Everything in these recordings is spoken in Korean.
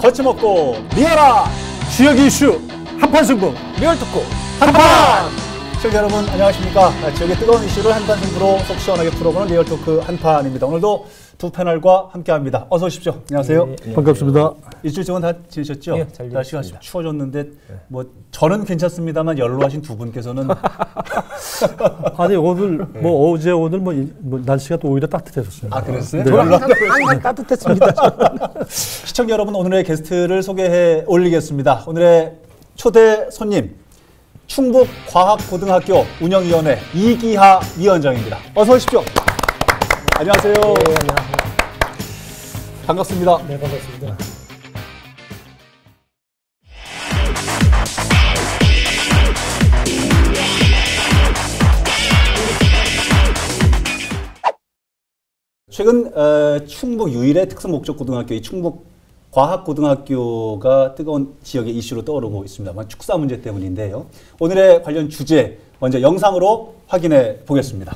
거침없고 리얼한 지역 이슈 한판 승부 리얼 토크 한판. 시청자 여러분 안녕하십니까. 지역의 뜨거운 이슈를 한판 승부로 속 시원하게 풀어보는 리얼 토크 한판입니다. 오늘도 두 패널과 함께합니다. 어서 오십시오. 안녕하세요. 네, 반갑습니다. 일주일 동안 다 지내셨죠? 네, 잘 날씨가 추워졌는데 뭐 저는 괜찮습니다만 연로하신 두 분께서는 아니 오늘 뭐 어제 오늘 뭐 날씨가 또 오히려 따뜻해졌어요. 아 그랬어요? 네. 항상 따뜻했습니다. 시청자 여러분 오늘의 게스트를 소개해 올리겠습니다. 오늘의 초대 손님 충북과학고등학교 운영위원회 이기하 위원장입니다. 어서 오십시오. 안녕하세요. 네, 안녕하세요. 반갑습니다. 네, 반갑습니다. 최근 충북 유일의 특수목적고등학교, 충북과학고등학교가 뜨거운 지역의 이슈로 떠오르고 있습니다만 축사 문제 때문인데요. 오늘의 관련 주제 먼저 영상으로 확인해 보겠습니다.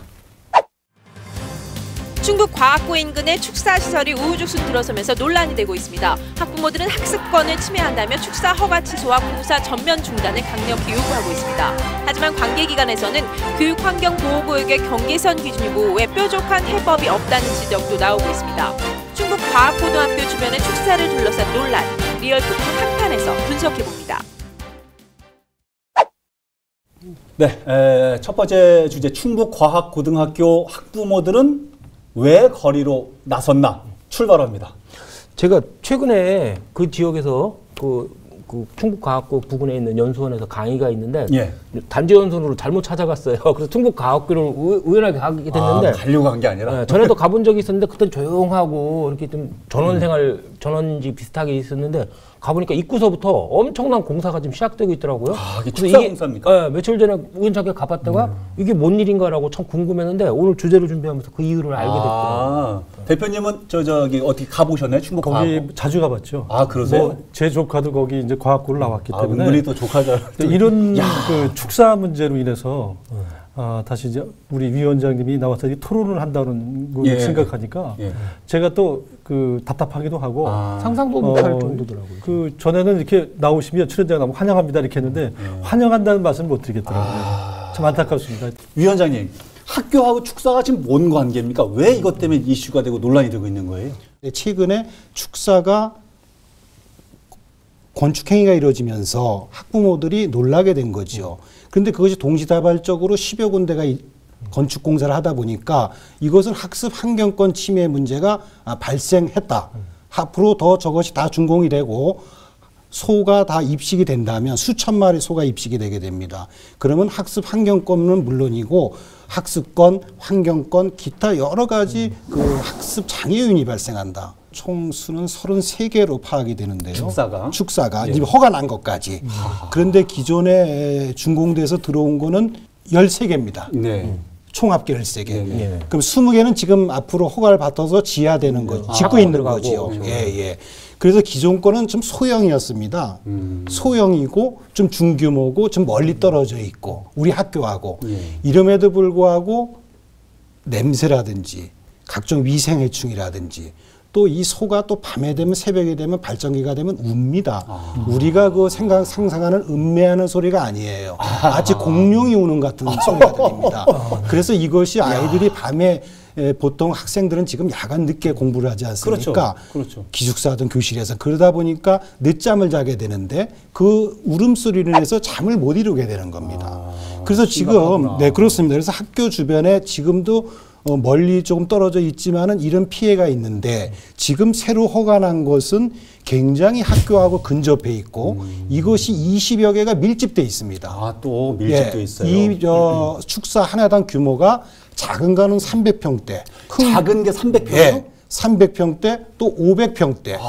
충북과학고 인근의 축사시설이 우후죽순 들어서면서 논란이 되고 있습니다. 학부모들은 학습권을 침해한다며 축사 허가 취소와 공사 전면 중단을 강력히 요구하고 있습니다. 하지만 관계기관에서는 교육환경보호구역의 경계선 기준이 모호해 뾰족한 해법이 없다는 지적도 나오고 있습니다. 충북과학고등학교 주변의 축사를 둘러싼 논란, 리얼토크 한판에서 분석해봅니다. 네, 첫 번째 주제 충북과학고등학교 학부모들은 왜 거리로 나섰나 출발합니다. 제가 최근에 그 지역에서 그 충북과학고 부근에 있는 연수원에서 강의가 있는데 예. 단지 연수원으로 잘못 찾아갔어요. 그래서 충북과학교를 우연하게 가게 됐는데 가려고 한 게 아니라 네, 전에도 가본 적이 있었는데 그때는 조용하고 이렇게 좀 전원지 비슷하게 있었는데 가보니까 입구서부터 엄청난 공사가 지금 시작되고 있더라고요. 이게 축사 공사입니까? 네, 며칠 전에 우연찮게 가봤다가 이게 뭔 일인가라고 참 궁금했는데 오늘 주제를 준비하면서 그 이유를 알게 됐더라고요. 대표님은 저기 어떻게 가보셨나요? 충북과학고? 거기 자주 가봤죠. 아 그러세요? 뭐 제 조카도 거기 이제 과학고를 나왔기 때문에 은근히 또 조카들 이런 그 축사 문제로 인해서 다시 이제 우리 위원장님이 나와서 토론을 한다는 걸 생각하니까 제가 또 그 답답하기도 하고 상상도 못할 정도더라고요. 그 전에는 이렇게 나오시면 출연자가 나오면 환영합니다 이렇게 했는데 환영한다는 말씀을 못 드리겠더라고요. 참 안타깝습니다. 위원장님, 학교하고 축사가 지금 뭔 관계입니까? 왜 이것 때문에 이슈가 되고 논란이 되고 있는 거예요? 최근에 축사가 건축행위가 이루어지면서 학부모들이 놀라게 된 거죠. 그런데 그것이 동시다발적으로 10여 군데가 건축공사를 하다 보니까 이것은 학습 환경권 침해 문제가 발생했다. 앞으로 더 저것이 다 준공이 되고 소가 다 입식이 된다면 수천 마리 소가 입식이 되게 됩니다. 그러면 학습 환경권은 물론이고 학습권, 환경권, 기타 여러 가지 그 학습 장애 요인이 발생한다. 총 수는 33개로 파악이 되는데요. 축사가 예. 이제 허가 난 것까지. 그런데 기존에 준공돼서 들어온 거는 13개입니다. 네. 총 합계 13개. 네. 그럼 20개는 지금 앞으로 허가를 받아서 지하되는 거죠. 짓고 있는 거지요. 예. 그래서 기존 거는 좀 소형이었습니다. 소형이고 좀 중규모고 좀 멀리 떨어져 있고 우리 학교하고 이름에도 불구하고 냄새라든지 각종 위생해충이라든지 또 이 소가 또 밤에 되면 새벽에 되면 발전기가 되면 웁니다. 우리가 그 상상하는 음매하는 소리가 아니에요. 마치 공룡이 우는 같은 소리가 들립니다. 그래서 이것이 아이들이 밤에 보통 학생들은 지금 야간 늦게 공부를 하지 않습니까? 그렇죠. 기숙사든 교실에서. 그러다 보니까 늦잠을 자게 되는데 그 울음소리로 인해서 잠을 못 이루게 되는 겁니다. 그래서 지금 네 그렇습니다. 그래서 학교 주변에 지금도 멀리 조금 떨어져 있지만은 이런 피해가 있는데 지금 새로 허가난 것은 굉장히 학교하고 근접해 있고 이것이 20여 개가 밀집돼 있습니다. 또 밀집돼 있어요. 이 축사 하나당 규모가 작은 거는 300평대. 작은 게 300평대? 예, 300평대 또 500평대.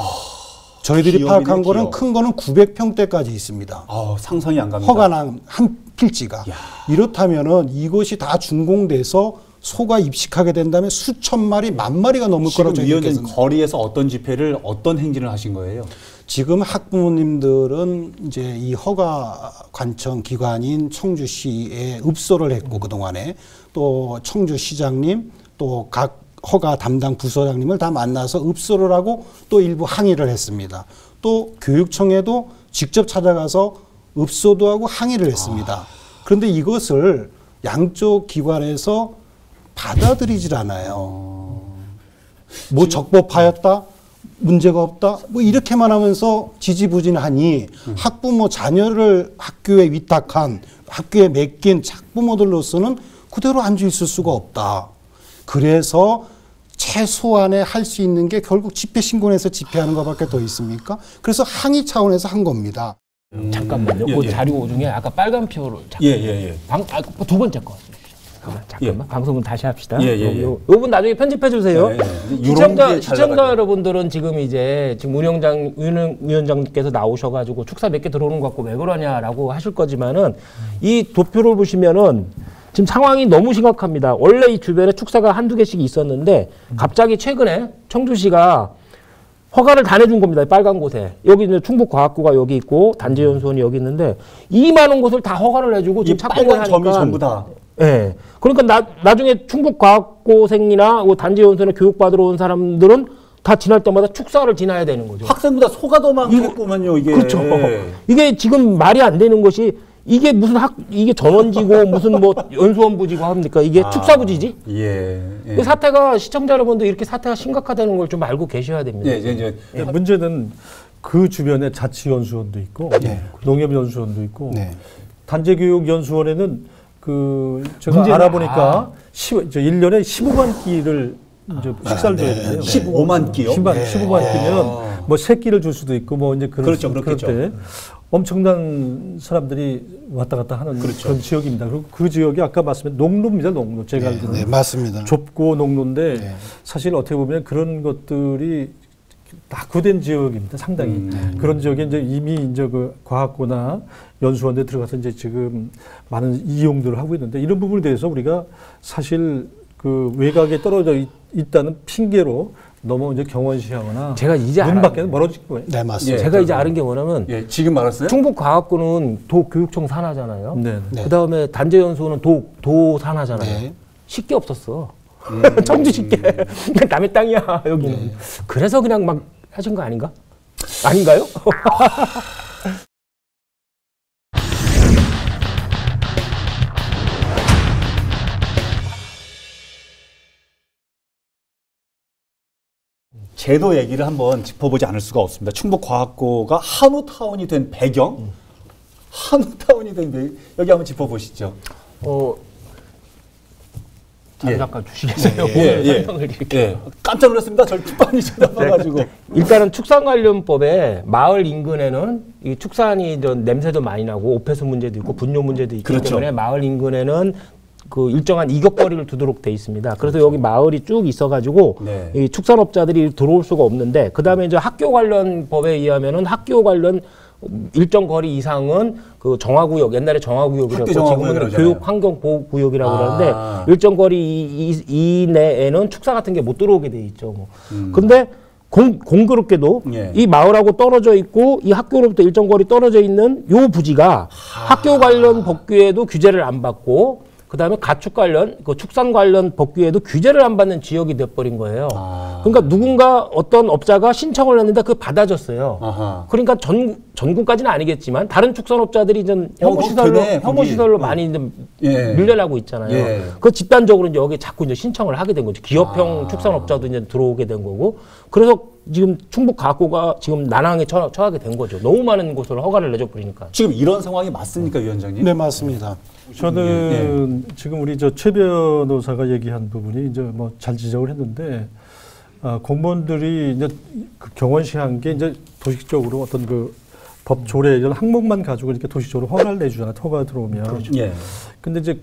저희들이 파악한 거는 큰 거는 900평대까지 있습니다. 상상이 안 갑니다. 허가난 한 필지가. 이렇다면은 이것이 다 준공돼서 소가 입식하게 된다면 수천 마리, 만 마리가 넘을 거라고 지금 위원장님 거리에서 어떤 집회를 어떤 행진을 하신 거예요? 지금 학부모님들은 이제 이 허가 관청 기관인 청주시에 읍소를 했고 그동안에 또 청주시장님 또 각 허가 담당 부서장님을 다 만나서 읍소를 하고 또 일부 항의를 했습니다. 또 교육청에도 직접 찾아가서 읍소도 하고 항의를 했습니다. 그런데 이것을 양쪽 기관에서 받아들이질 않아요. 뭐 적법하였다, 문제가 없다, 뭐 이렇게만 하면서 지지부진하니 학부모 자녀를 학교에 위탁한, 학교에 맡긴 학부모들로서는 그대로 앉아 있을 수가 없다. 그래서 최소한에 할 수 있는 게 결국 집회 신고해서 집회하는 것밖에 더 있습니까? 그래서 항의 차원에서 한 겁니다. 잠깐만요. 그 자료 중에 아까 빨간 표를 두 번째 거. 잠깐만. 방송은 다시 합시다. 요분 나중에 편집해 주세요. 시청자 여러분들은 지금 위원장님께서 나오셔가지고 축사 몇 개 들어오는 것 같고 왜 그러냐라고 하실 거지만은 이 도표를 보시면은 지금 상황이 너무 심각합니다. 원래 이 주변에 축사가 한두 개씩 있었는데 갑자기 최근에 청주시가 허가를 다 내준 겁니다. 빨간 곳에. 여기 이제 충북과학고가 여기 있고 단지연수원이 여기 있는데 2만 원 곳을 다 허가를 내주고 지금 착공을 하니까. 점이 전부 다. 예. 그러니까 나중에 충북과학고생이나 단지연수원에 교육받으러 온 사람들은 다 지날 때마다 축사를 지나야 되는 거죠. 학생보다 소가 더 많겠구만요, 이게. 그렇죠. 이게 지금 말이 안 되는 것이 이게 무슨 이게 전원지고 무슨 뭐 연수원부지고 합니까? 이게 축사부지지? 그 사태가 시청자 여러분들 이렇게 사태가 심각하다는 걸 좀 알고 계셔야 됩니다. 문제는 그 주변에 자치연수원도 있고 농협연수원도 있고 단재교육연수원에는 제가 알아보니까 1년에 15만 끼를 식사를 줘야 되는데요. 15만 끼요? 15만 끼면 뭐 3끼를 줄 수도 있고 뭐 이제 그렇죠. 그런데 엄청난 사람들이 왔다 갔다 하는 그런 지역입니다. 그리고 그 지역이 아까 말씀드린 농로입니다. 농로. 제가 알기로는 맞습니다. 좁고 농로인데 사실 어떻게 보면 그런 것들이 낙후된 지역입니다. 상당히 그런 지역에 이제 이미 그 과학고나 연수원에 들어가서 이제 지금 많은 이용들을 하고 있는데 이런 부분에 대해서 우리가 사실 그 외곽에 떨어져 있다는 핑계로 너무 이제 경원시하거나 제가 이제 문 밖에는 멀어질 거예요. 네, 맞습니다. 제가 이제 아는 게 뭐냐면 지금 알았어요? 충북과학고는 도교육청 산하잖아요. 그다음에 단재연수원은 도 산하잖아요. 쉽게 없었어. 청주 쉽게. 남의 땅이야 여기는. 그래서 그냥 막 하신 거 아닌가? 아닌가요? 제도 얘기를 한번 짚어보지 않을 수가 없습니다. 충북과학고가 한우타운이 된 배경? 한우타운이 된 배경? 여기 한번 짚어보시죠. 잠깐 주시겠어요? 설명을 이렇게. 깜짝 놀랐습니다. 저를 pit반이 쳐다봐가지고. 일단은 축산관련법에 마을 인근에는 이 축산이 냄새도 많이 나고 오폐수 문제도 있고 분뇨 문제도 있기 때문에 마을 인근에는 그 일정한 이격거리를 두도록 돼 있습니다. 그래서 여기 마을이 쭉 있어가지고 이 축산업자들이 들어올 수가 없는데 그 다음에 이제 학교 관련 법에 의하면은 학교 관련 일정 거리 이상은 그 정화구역, 옛날에 정화구역이라고 지금은 교육환경보호구역이라고 그러는데 일정 거리 이내에는 축사 같은 게 못 들어오게 돼 있죠. 근데 공교롭게도 이 마을하고 떨어져 있고 이 학교로부터 일정 거리 떨어져 있는 요 부지가 학교 관련 법규에도 규제를 안 받고 그다음에 가축 관련, 그 축산 관련 법규에도 규제를 안 받는 지역이 돼버린 거예요. 그러니까 누군가 어떤 업자가 신청을 했는데 그걸 받아줬어요. 그러니까 전국까지는 아니겠지만 다른 축산업자들이 이제 혐오시설로 많이 이제 밀려나고 있잖아요. 그 집단적으로 이제 여기 자꾸 이제 신청을 하게 된 거죠. 기업형 축산업자도 이제 들어오게 된 거고. 그래서 지금 충북과학고가 지금 난항에 처하게 된 거죠. 너무 많은 곳을 허가를 내줘 버리니까. 지금 이런 상황이 맞습니까, 위원장님? 네, 맞습니다. 저는 지금 우리 최 변호사가 얘기한 부분이 이제 뭐 잘 지적을 했는데 공무원들이 이제 그 경원시한 게 이제 도식적으로 어떤 그 법 조례 이런 항목만 가지고 이렇게 도식적으로 허가를 내주잖아요. 허가 들어오면. 근데 이제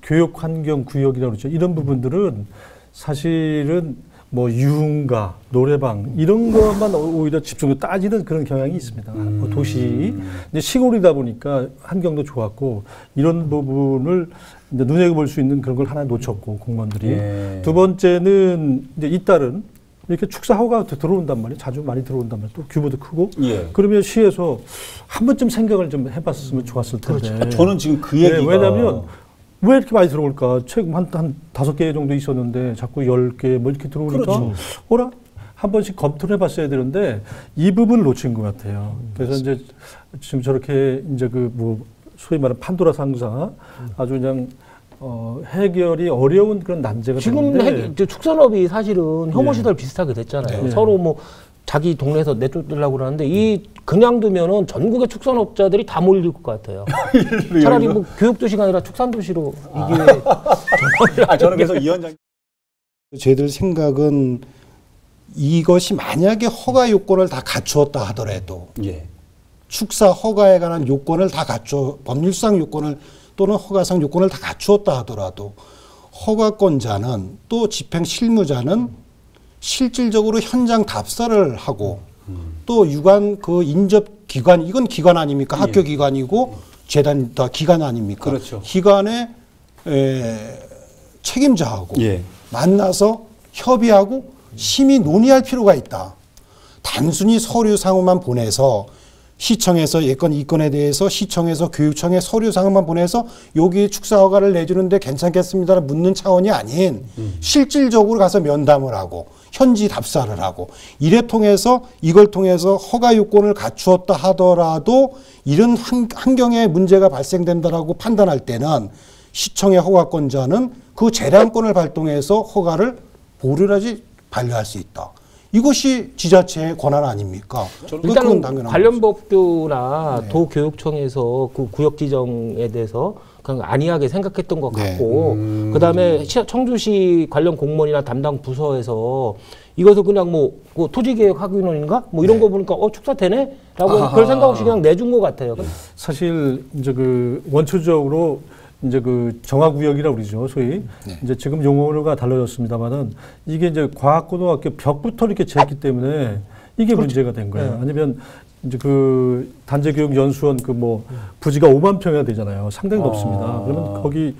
교육 환경 구역이라고 그러죠. 이런 부분들은 사실은 뭐 유흥가, 노래방 이런 것만 오히려 집중해서 따지는 그런 경향이 있습니다. 뭐 도시, 이제 시골이다 보니까 환경도 좋았고 이런 부분을 이제 눈여겨볼 수 있는 그런 걸 하나 놓쳤고 공무원들이. 두 번째는 이제 잇따른 이렇게 축사 허가가 들어온단 말이에요. 자주 많이 들어온단 말이에요. 또 규모도 크고. 그러면 시에서 한 번쯤 생각을 좀 해봤으면 좋았을 텐데. 저는 지금 그 얘기가. 왜냐하면 왜 이렇게 많이 들어올까? 최근 한 5개 정도 있었는데 자꾸 10개 뭐 이렇게 들어오니까 어라? 한 번씩 검토를 해봤어야 되는데 이 부분을 놓친 것 같아요. 그래서 이제 지금 저렇게 이제 그 뭐 소위 말하는 판도라 상사 아주 그냥 해결이 어려운 그런 난제가 지금 축산업이 사실은 혐오 시설 비슷하게 됐잖아요. 서로 뭐 자기 동네에서 내쫓으려고 그러는데 이 그냥 두면은 전국의 축산업자들이 다 몰릴 것 같아요. 차라리 뭐 교육도시가 아니라 축산도시로 이 기회에. 저는 그래서 이 위원장 저희들 생각은 이것이 만약에 허가 요건을 다 갖추었다 하더라도 축사 허가에 관한 요건을 다 법률상 요건을 또는 허가상 요건을 다 갖추었다 하더라도 허가권자는 또 집행 실무자는 실질적으로 현장 답사를 하고 또 유관 그 인접 기관 이건 기관 아닙니까? 학교 기관이고 재단 다 기관 아닙니까? 그렇죠. 기관의 책임자하고 만나서 협의하고 심히 논의할 필요가 있다. 단순히 서류상만 보내서 시청에서 예건 이건에 대해서 시청에서 교육청에 서류상만 보내서 여기 축사허가를 내주는데 괜찮겠습니다를 묻는 차원이 아닌 실질적으로 가서 면담을 하고 현지 답사를 하고 이걸 통해서 허가 요건을 갖추었다 하더라도 이런 환경에 문제가 발생된다라고 판단할 때는 시청의 허가권자는 그 재량권을 발동해서 허가를 보류하지 반려할 수 있다. 이것이 지자체의 권한 아닙니까? 일단은 관련 법규나 도교육청에서 그 구역 지정에 대해서 그냥 안이하게 생각했던 것 같고 그다음에 청주시 관련 공무원이나 담당 부서에서 이것을 그냥 뭐 토지계획학위원인가 뭐 이런 거 보니까 축사 되네라고 별 생각 없이 그냥 내준 것 같아요. 사실 이제 그 원초적으로 이제 그 정화구역이라고 그러죠, 소위. 이제 지금 용어가 달라졌습니다만은 이게 이제 과학고등학교 벽부터 이렇게 쟀기 때문에 이게 문제가 된 거예요. 아니면 이제 그 단체교육연수원 그 뭐 부지가 5만 평이나 되잖아요. 상당히 높습니다. 그러면 거기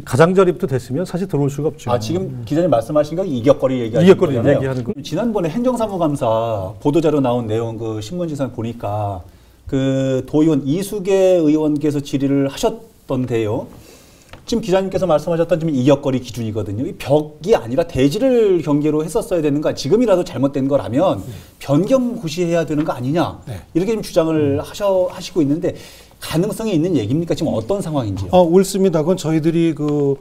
가장자리부터 됐으면 사실 들어올 수가 없죠. 지금 기자님 말씀하신 거 이격거리 얘기하는 거. 지난번에 행정사무감사 보도자료 나온 내용 그 신문지상 보니까 그 도의원 이수계 의원께서 질의를 하셨던데요. 지금 기자님께서 말씀하셨던 지금 이격거리 기준이거든요. 이 벽이 아니라 대지를 경계로 했었어야 되는 거, 지금이라도 잘못된 거라면 변경 고시해야 되는 거 아니냐, 이렇게 좀 주장을 하시고 있는데 가능성이 있는 얘기입니까? 지금 어떤 상황인지요? 옳습니다. 그건 저희들이 그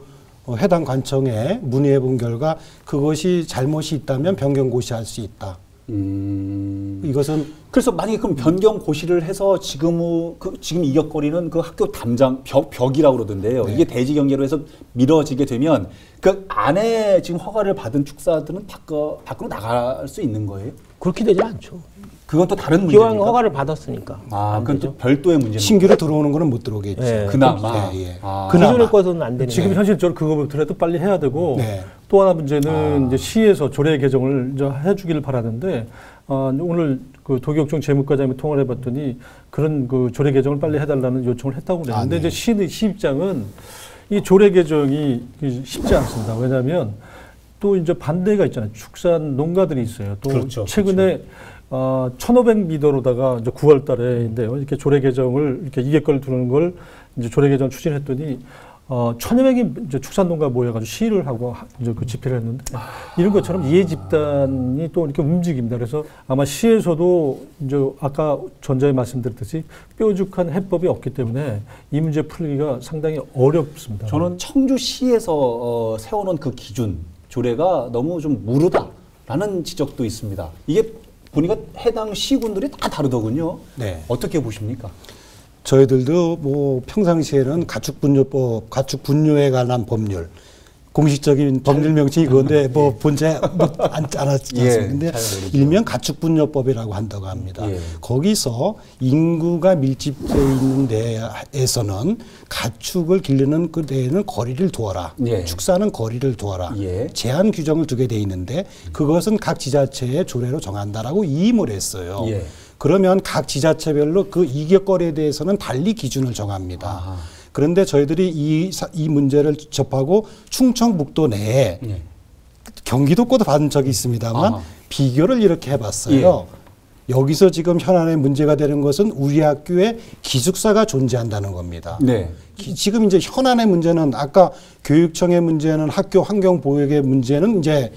해당 관청에 문의해 본 결과 그것이 잘못이 있다면 변경 고시할 수 있다. 이것은 그래서 만약에 그럼 변경 고시를 해서 지금 이격거리는 그 학교 담장 벽이라고 그러던데요. 이게 대지 경계로 해서 미뤄지게 되면 그 안에 지금 허가를 받은 축사들은 밖으로 나갈 수 있는 거예요? 그렇게 되지 않죠. 그건 또 다른 문제입니까? 기왕 허가를 받았으니까. 그건 또 별도의 문제입니다. 신규로 들어오는 거는 못 들어오겠죠. 그나마. 기존의 것은 안 되는. 지금 현실적으로 그거부터라도 빨리 해야 되고 또 하나 문제는 이제 시에서 조례 개정을 이제 해주기를 바라는데 오늘 그 도교육청 재무과장님이 통화를 해봤더니 그런 그 조례 개정을 빨리 해달라는 요청을 했다고 그랬는데 이제 시 입장은 이 조례 개정이 쉽지 않습니다. 왜냐하면 또 이제 반대가 있잖아요. 축산 농가들이 있어요. 또 최근에 1,500미터로다가 이제 9월 달에인데요. 이렇게 조례 개정을 이렇게 이격걸 두는 걸 이제 조례 개정 추진했더니 1,000여 명이 이제 축산농가 모여가지고 시위를 하고 이제 그 집회를 했는데 이런 것처럼 이해 집단이 또 이렇게 움직입니다. 그래서 아마 시에서도 이제 아까 전자에 말씀드렸듯이 뾰족한 해법이 없기 때문에 이 문제 풀기가 상당히 어렵습니다. 저는 청주시에서 세워놓은 그 기준 조례가 너무 좀 무르다라는 지적도 있습니다. 이게 보니까 해당 시군들이 다 다르더군요. 어떻게 보십니까? 저희들도 뭐 평상시에는 가축분뇨법, 가축분뇨에 관한 법률, 공식적인 법률 명칭이 그건데 뭐 본체 않았지 않습니까? 일명 가축분뇨법이라고 한다고 합니다. 거기서 인구가 밀집되어 있는 데에서는 가축을 기르는 그 데에는 거리를 두어라. 축사는 거리를 두어라. 제한 규정을 두게 돼 있는데 그것은 각 지자체의 조례로 정한다라고 이임을 했어요. 그러면 각 지자체별로 그 이격거리에 대해서는 달리 기준을 정합니다. 그런데 저희들이 이 문제를 접하고 충청북도 내에 경기도권도 받은 적이 있습니다만 비교를 이렇게 해봤어요. 여기서 지금 현안에 문제가 되는 것은 우리 학교에 기숙사가 존재한다는 겁니다. 지금 이제 현안의 문제는 아까 교육청의 문제는 학교 환경 보육의 문제는 이제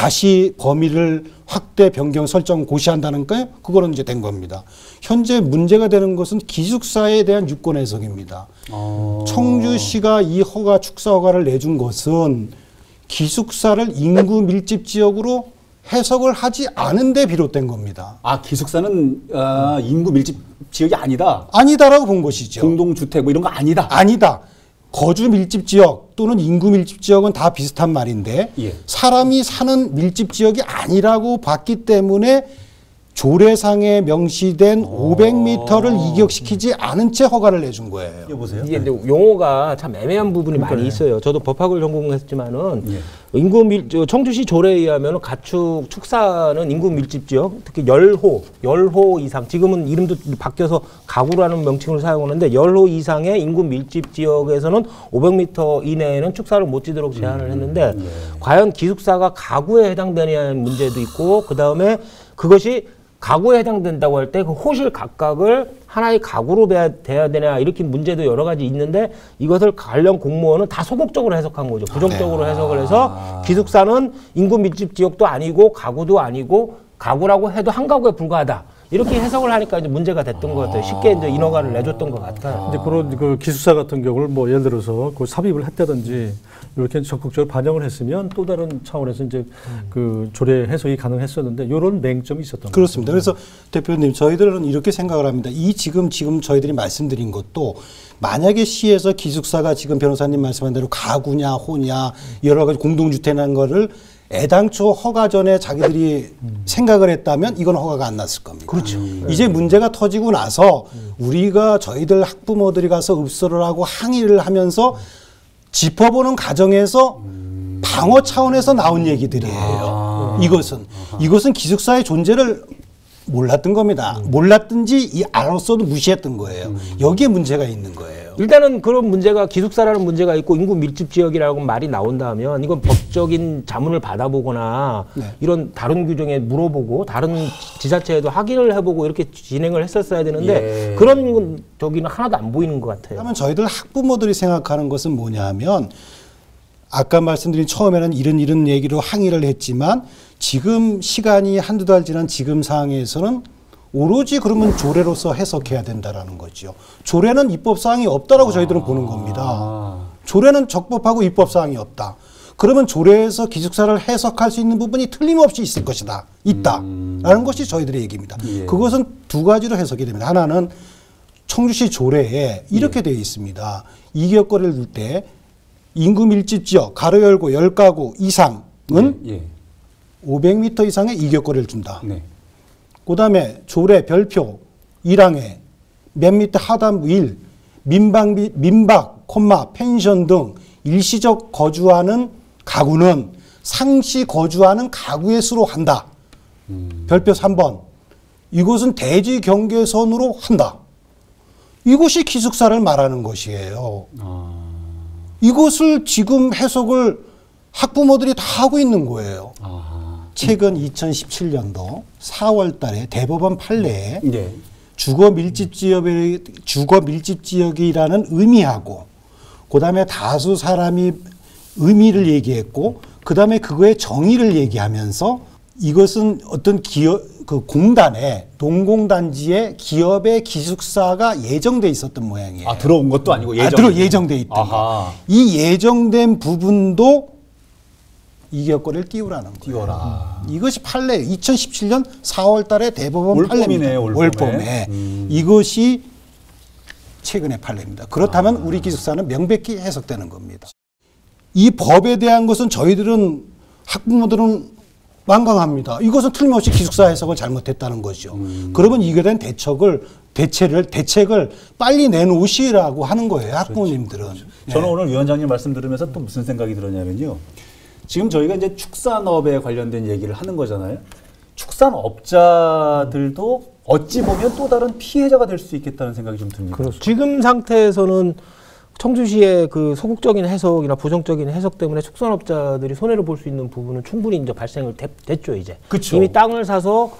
다시 범위를 확대 변경 설정 고시한다는 거 그거는 이제 된 겁니다. 현재 문제가 되는 것은 기숙사에 대한 유권 해석입니다. 청주시가 이 허가 축사 허가를 내준 것은 기숙사를 인구 밀집 지역으로 해석을 하지 않은 데 비롯된 겁니다. 아, 기숙사는 인구 밀집 지역이 아니다. 아니다라고 본 것이죠. 공동주택 뭐 이런 거 아니다. 아니다. 거주 밀집 지역 또는 인구 밀집 지역은 다 비슷한 말인데 예. 사람이 사는 밀집 지역이 아니라고 봤기 때문에 조례상에 명시된 500m를 이격시키지 않은 채 허가를 내준 거예요. 여보세요? 이게 용어가 참 애매한 부분이 많이 있어요. 저도 법학을 전공했지만은 예. 청주시 조례에 의하면 가축 축사는 인구 밀집 지역, 특히 열호 이상, 지금은 이름도 바뀌어서 가구라는 명칭을 사용하는데 열호 이상의 인구 밀집 지역에서는 500m 이내에는 축사를 못 지도록 제한을 했는데 과연 기숙사가 가구에 해당되냐는 문제도 있고 그 다음에 그것이 가구에 해당된다고 할 때 그 호실 각각을 하나의 가구로 돼야 되냐 이렇게 문제도 여러 가지 있는데 이것을 관련 공무원은 다 소극적으로 해석한 거죠. 부정적으로 해석을 해서 기숙사는 인구 밀집 지역도 아니고 가구도 아니고 가구라고 해도 한 가구에 불과하다. 이렇게 해석을 하니까 이제 문제가 됐던 것 같아요. 쉽게 이제 인허가를 내줬던 것 같아요. 근데 그런 그 기숙사 같은 경우를 뭐 예를 들어서 그 삽입을 했다든지 이렇게 적극적으로 반영을 했으면 또 다른 차원에서 이제 그 조례 해석이 가능했었는데 이런 맹점이 있었던 거죠. 그렇습니다. 그래서 대표님 저희들은 이렇게 생각을 합니다. 이 지금 저희들이 말씀드린 것도 만약에 시에서 기숙사가 지금 변호사님 말씀한 대로 가구냐 호냐 여러 가지 공동주택이라는 거를 애당초 허가 전에 자기들이 생각을 했다면 이건 허가가 안 났을 겁니다. 그렇죠. 이제 문제가 터지고 나서 우리가 저희들 학부모들이 가서 읍소를 하고 항의를 하면서 짚어보는 과정에서 방어 차원에서 나온 얘기들이에요. 이것은 기숙사의 존재를 몰랐던 겁니다. 몰랐든지 알았어도 무시했던 거예요. 여기에 문제가 있는 거예요. 일단은 그런 문제가 기숙사라는 문제가 있고 인구 밀집 지역이라고 말이 나온다면 이건 법적인 자문을 받아보거나 이런 다른 규정에 물어보고 다른 지자체에도 확인을 해보고 이렇게 진행을 했었어야 되는데 그런 저기는 하나도 안 보이는 것 같아요. 그러면 저희들 학부모들이 생각하는 것은 뭐냐 하면 아까 말씀드린 처음에는 이런 얘기로 항의를 했지만 지금 시간이 한두 달 지난 지금 상황에서는 오로지 그러면 조례로서 해석해야 된다라는 거죠. 조례는 입법사항이 없다라고 저희들은 보는 겁니다. 조례는 적법하고 입법사항이 없다. 그러면 조례에서 기숙사를 해석할 수 있는 부분이 틀림없이 있을 것이다. 있다라는 것이 저희들의 얘기입니다. 그것은 두 가지로 해석이 됩니다. 하나는 청주시 조례에 이렇게 되어 있습니다. 이격거리를 둘 때 인구 밀집 지역 가로 열고 10가구 이상은 500m 이상의 이격거리를 준다. 그 다음에 조례 별표 1항에 맨 밑에 하단부 1 민박, 펜션 등 일시적 거주하는 가구는 상시 거주하는 가구의 수로 한다. 별표 3번 이곳은 대지 경계선으로 한다. 이것이 기숙사를 말하는 것이에요. 이것을 지금 해석을 학부모들이 다 하고 있는 거예요. 최근 2017년도 4월 달에 대법원 판례에 주거 밀집 지역이라는 의미하고 그다음에 다수 사람이 의미를 얘기했고 그다음에 그거의 정의를 얘기하면서 이것은 어떤 공단에 농공단지에 기업의 기숙사가 예정돼 있었던 모양이에요. 아, 들어온 것도 아니고 예정돼 있던 거. 이 예정된 부분도 이격거리를 띄우라는 거예요. 이것이 판례 2017년 4월 달에 대법원 판례입니다. 올봄에. 이것이 최근의 판례입니다. 그렇다면 우리 기숙사는 명백히 해석되는 겁니다. 이 법에 대한 것은 저희들은 학부모들은 완강합니다. 이것은 틀림없이 기숙사 해석을 잘못했다는 거죠. 그러면 이에 대한 대책을 빨리 내놓으시라고 하는 거예요. 학부모님들은. 저는 오늘 위원장님 말씀 들으면서 또 무슨 생각이 들었냐면요. 지금 저희가 이제 축산업에 관련된 얘기를 하는 거잖아요. 축산업자들도 어찌 보면 또 다른 피해자가 될 수 있겠다는 생각이 좀 듭니다. 지금 상태에서는 청주시의 그 소극적인 해석이나 부정적인 해석 때문에 축산업자들이 손해를 볼 수 있는 부분은 충분히 이제 발생을 됐죠, 이제. 그쵸. 이미 땅을 사서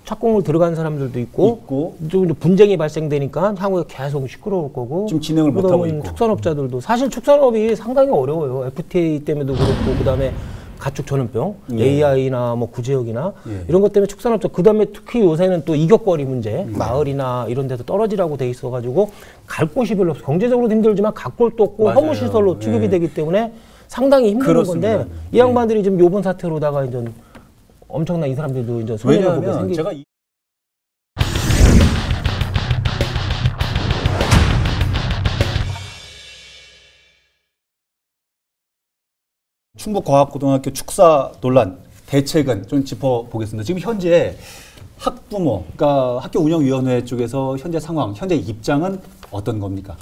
착공을 들어간 사람들도 있고 좀 분쟁이 발생되니까 향후에 계속 시끄러울 거고 지금 진행을 못하고 있고 축산업자들도 사실 축산업이 상당히 어려워요. FTA 때문에도 그렇고 그다음에 가축 전염병, 예. AI나 뭐 구제역이나 예. 이런 것 때문에 축산업자 그다음에 특히 요새는 또 이격거리 문제, 마을이나 이런 데서 떨어지라고 돼 있어가지고 갈 곳이 별로 없어. 경제적으로도 힘들지만 갈 곳도 없고 맞아요. 허무시설로 취급이 예. 되기 때문에 상당히 힘든 그렇습니다. 건데 이 양반들이 지금 요번 사태로다가 이제 엄청난 이 사람들도 이제 손해를 보게 왜냐하면 생기. 제가 충북과학고등학교 축사 논란 대책은 좀 짚어보겠습니다. 지금 현재 학부모, 그러니까 학교운영위원회 쪽에서 현재 상황, 현재 입장은 어떤 겁니까?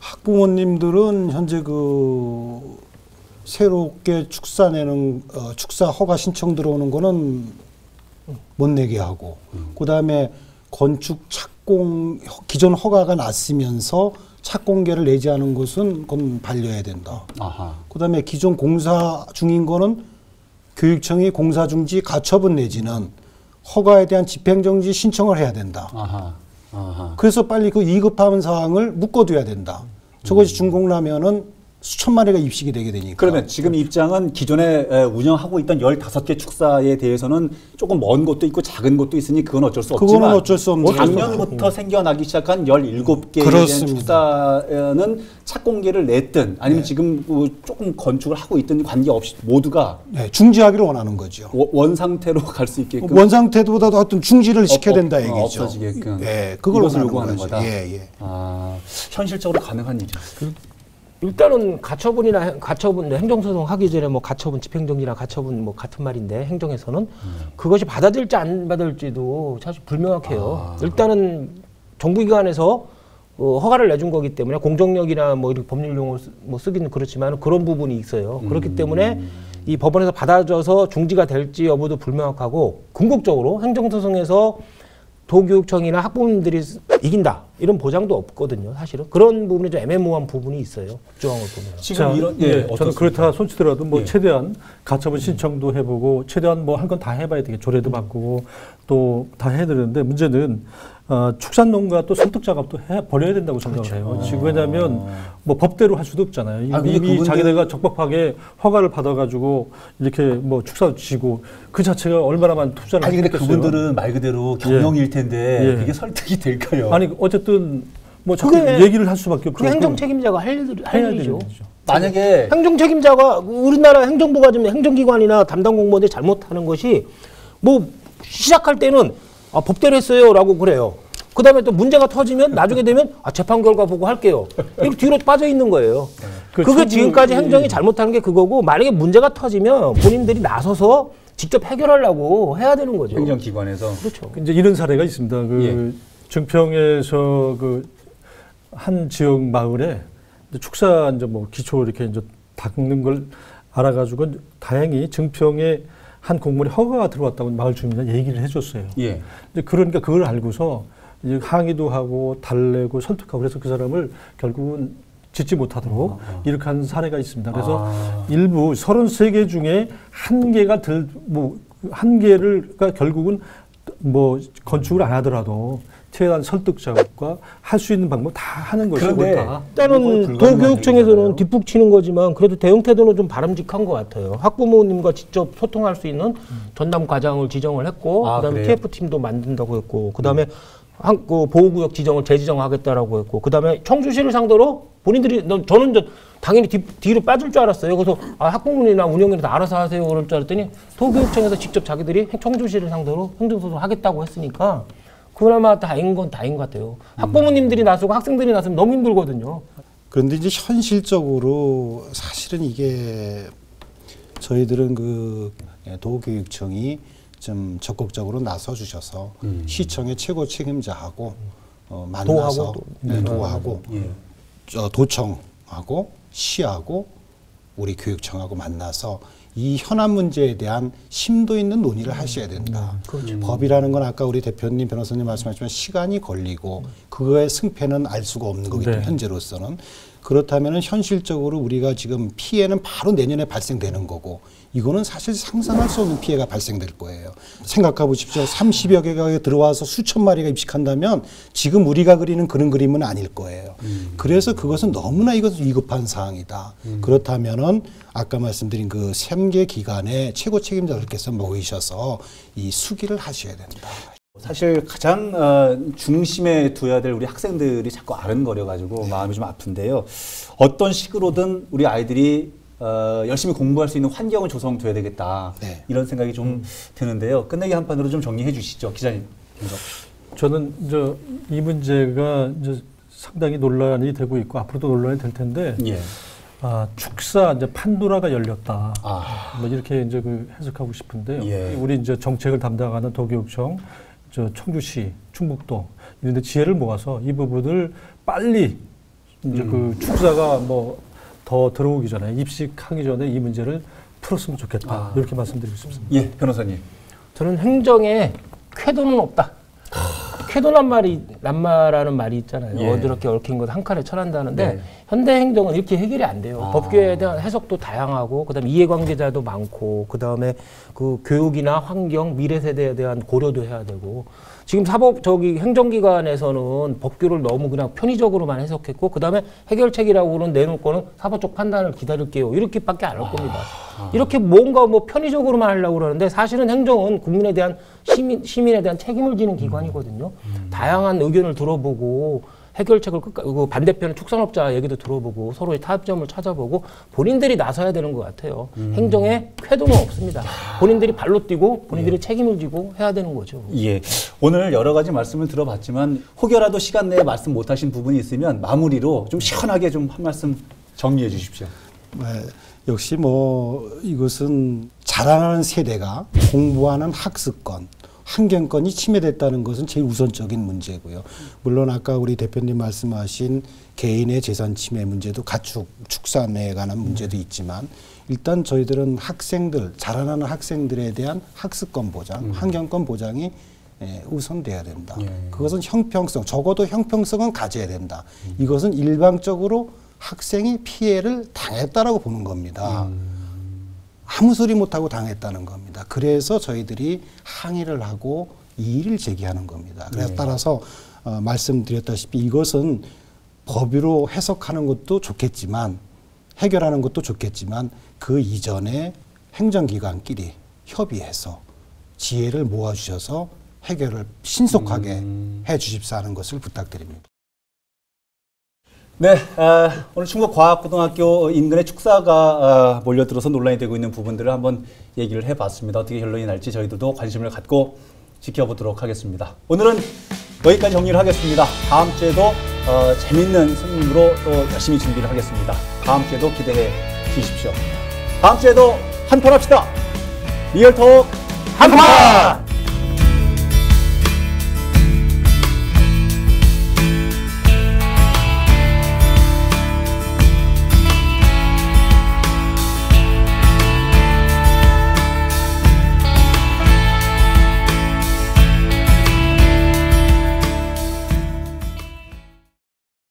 학부모님들은 현재 그 새롭게 축사 내는 축사 허가 신청 들어오는 거는 못 내게 하고 그다음에 건축 착공 기존 허가가 났으면서 착공계를 내지 않은 것은 그건 반려해야 된다. 아하. 그다음에 기존 공사 중인 거는 교육청이 공사 중지 가처분 내지는 허가에 대한 집행정지 신청을 해야 된다. 아하. 아하. 그래서 빨리 그 위급한 사항을 묶어둬야 된다. 저것이 준공나면은 수천 마리가 입식이 되게 되니까. 그러면 지금 입장은 기존에 운영하고 있던 15개 축사에 대해서는 조금 먼 곳도 있고 작은 곳도 있으니 그건 어쩔 수 없지만 그거는 어쩔 수 없는 작년부터 생겨나기 시작한 17개에 대한 그렇습니다. 축사는 착공계를 냈든 아니면 지금 조금 건축을 하고 있든 관계없이 모두가 네, 중지하기를 원하는 거죠. 원 상태로 갈 수 있게끔 원 상태보다도 하여튼 중지를 시켜야 된다 얘기죠. 없어지게끔 예, 그걸 이것을 원하는 요구하는 거죠. 거다. 예, 예. 아, 현실적으로 가능한 일이죠. 일단은 가처분 행정소송 하기 전에 뭐 가처분 집행정지나 가처분 뭐 같은 말인데 행정에서는 그것이 받아들일지 안 받을지도 사실 불명확해요. 일단은 정부기관에서 허가를 내준 거기 때문에 공정력이나 뭐 이렇게 법률 용어 뭐 쓰기는 그렇지만 그런 부분이 있어요. 그렇기 때문에 이 법원에서 받아줘서 중지가 될지 여부도 불명확하고 궁극적으로 행정소송에서 도교육청이나 학부모님들이 이긴다 이런 보장도 없거든요. 사실은 그런 부분이 좀 애매모호한 부분이 있어요. 조항을 보면. 지금 이런 저는 어떻습니까? 그렇다 손치더라도 뭐 예. 최대한 가처분 신청도 해보고 최대한 뭐 한 건 다 해봐야 되겠죠. 조례도 바꾸고 또 다 해야 되는데 문제는 축산농가 또 설득 작업도 버려야 된다고 생각을 해요. 지금 왜냐하면 뭐 법대로 할 수도 없잖아요. 근데 이미 그분들- 자기네가 적법하게 허가를 받아가지고 이렇게 뭐 축사도 지고 그 자체가 얼마나 많은 투자를 아니 근데 했겠어요. 그분들은 말 그대로 경영일 텐데 예. 그게 설득이 될까요? 아니 어쨌든 뭐 자꾸 그게- 얘기를 할 수밖에 없죠. 그게 행정 책임자가 할 해야 일이죠. 되는 거죠. 만약에 행정 책임자가 우리나라 행정부가 좀 행정기관이나 담당 공무원들이 잘못하는 것이 뭐 시작할 때는 법대로 했어요라고 그래요. 그다음에 또 문제가 터지면 나중에 되면 재판 결과 보고 할게요. 이렇게 뒤로 빠져 있는 거예요. 그게 지금까지 행정이 잘못하는 게 그거고 만약에 문제가 터지면 본인들이 나서서 직접 해결하려고 해야 되는 거죠. 행정기관에서 그렇죠. 이제 이런 사례가 있습니다. 그 예. 증평에서 그 한 지역 마을에 이제 축사 이제 뭐 기초 이렇게 이제 닦는 걸 알아가지고 다행히 증평에 한 공무원이 허가가 들어왔다고 마을 주민이 얘기를 해줬어요. 예. 이제 그러니까 그걸 알고서 이제 항의도 하고 달래고 설득하고 그래서 그 사람을 결국은 짓지 못하도록 이렇게 한 사례가 있습니다. 그래서 일부 33개 중에 한 개가 한 개를 그러니까 결국은 뭐 건축을 안 하더라도 최대한 설득 작업과 할 수 있는 방법 다 하는 것이 그런데 옳다. 일단은 도교육청에서는 뒷북 치는 거지만 그래도 대응 태도는 좀 바람직한 것 같아요. 학부모님과 직접 소통할 수 있는 전담 과장을 지정을 했고 그다음에 그래요? TF팀도 만든다고 했고 그다음에 그 보호구역 지정을 재지정하겠다라고 했고 그다음에 청주시를 상대로 본인들이 저는 당연히 뒤로 빠질 줄 알았어요. 그래서 학부모님이나 운영위원회도 알아서 하세요 그럴 줄 알았더니 도교육청에서 직접 자기들이 청주시를 상대로 행정소송 하겠다고 했으니까 그나마 다행인 건 다행인 것 같아요. 학부모님들이 나서고 학생들이 나서면 너무 힘들거든요. 그런데 이제 현실적으로 사실은 이게 저희들은 그 도교육청이 좀 적극적으로 나서 주셔서 시청의 최고 책임자하고 만나서 도하고 도청하고 시하고 우리 교육청하고 만나서 이 현안 문제에 대한 심도 있는 논의를 하셔야 된다. 법이라는 건 아까 우리 대표님, 변호사님 말씀하셨지만 시간이 걸리고 그거의 승패는 알 수가 없는 거기 때문에 현재로서는. 그렇다면 현실적으로 우리가 지금 피해는 바로 내년에 발생되는 거고 이거는 사실 상상할 수 없는 피해가 발생될 거예요. 생각해 보십시오. 30여 개가 들어와서 수천 마리가 입식한다면 지금 우리가 그리는 그런 그림은 아닐 거예요. 그래서 그것은 너무나 이것은 위급한 사항이다. 그렇다면은 아까 말씀드린 그 3개 기관의 최고 책임자들께서 모이셔서 이 수기를 하셔야 된다. 사실 가장 중심에 둬야 될 우리 학생들이 자꾸 아른거려가지고 마음이 좀 아픈데요. 어떤 식으로든 우리 아이들이 열심히 공부할 수 있는 환경을 조성돼야 되겠다. 네. 이런 생각이 좀 드는데요. 끝내기 한 판으로 좀 정리해 주시죠, 기자님. 저는 이 문제가 상당히 논란이 되고 있고 앞으로도 논란이 될 텐데 예. 축사 판도라가 열렸다. 뭐 이렇게 해석하고 싶은데요. 예. 우리 정책을 담당하는 도교육청, 청주시, 충북도 이런데 지혜를 모아서 이 부분을 빨리 그 축사가 더 들어오기 전에 입식하기 전에 이 문제를 풀었으면 좋겠다. 이렇게 말씀드리고 싶습니다. 예, 변호사님. 저는 행정에 쾌도는 없다. 쾌도난말이란 말이 있잖아요. 예. 어저렇게 얽힌 것 한 칸에 철한다는데 네. 현대 행정은 이렇게 해결이 안 돼요. 법규에 대한 해석도 다양하고 그다음에 이해관계자도 많고 그다음에 그 교육이나 환경, 미래 세대에 대한 고려도 해야 되고 지금 행정기관에서는 법규를 너무 그냥 편의적으로만 해석했고 그다음에 해결책이라고는 내놓을 거는 사법 쪽 판단을 기다릴게요. 이렇게밖에 안 할 겁니다. 이렇게 뭔가 편의적으로만 하려고 그러는데 사실은 행정은 국민에 대한 시민에 대한 책임을 지는 기관이거든요. 다양한 의견을 들어보고 해결책을 반대편의 축산업자 얘기도 들어보고 서로의 타협점을 찾아보고 본인들이 나서야 되는 것 같아요. 행정에 쾌도는 없습니다. 본인들이 발로 뛰고 본인들이 책임을 지고 해야 되는 거죠. 예. 오늘 여러 가지 말씀을 들어봤지만 혹여라도 시간 내에 말씀 못하신 부분이 있으면 마무리로 좀 시원하게 좀 한 말씀 정리해 주십시오. 네, 역시 이것은 자라나는 세대가 공부하는 학습권, 환경권이 침해됐다는 것은 제일 우선적인 문제고요. 물론 아까 우리 대표님 말씀하신 개인의 재산 침해 문제도 가축, 축산에 관한 문제도 있지만 일단 저희들은 자라나는 학생들에 대한 학습권 보장, 환경권 보장이 우선돼야 된다. 그것은 적어도 형평성은 가져야 된다. 이것은 일방적으로 학생이 피해를 당했다라고 보는 겁니다. 아무 소리 못하고 당했다는 겁니다. 그래서 저희들이 항의를 하고 이의를 제기하는 겁니다. 그래서 따라서 말씀드렸다시피 이것은 법으로 해석하는 것도 좋겠지만 해결하는 것도 좋겠지만 그 이전에 행정기관끼리 협의해서 지혜를 모아주셔서 해결을 신속하게 해 주십사 하는 것을 부탁드립니다. 네, 오늘 충북과학고등학교 인근의 축사가 몰려들어서 논란이 되고 있는 부분들을 한번 얘기를 해봤습니다. 어떻게 결론이 날지 저희들도 관심을 갖고 지켜보도록 하겠습니다. 오늘은 여기까지 정리를 하겠습니다. 다음 주에도 재밌는 손님으로 또 열심히 준비를 하겠습니다. 다음 주에도 기대해 주십시오. 다음 주에도 한판 합시다. 리얼톡 한판!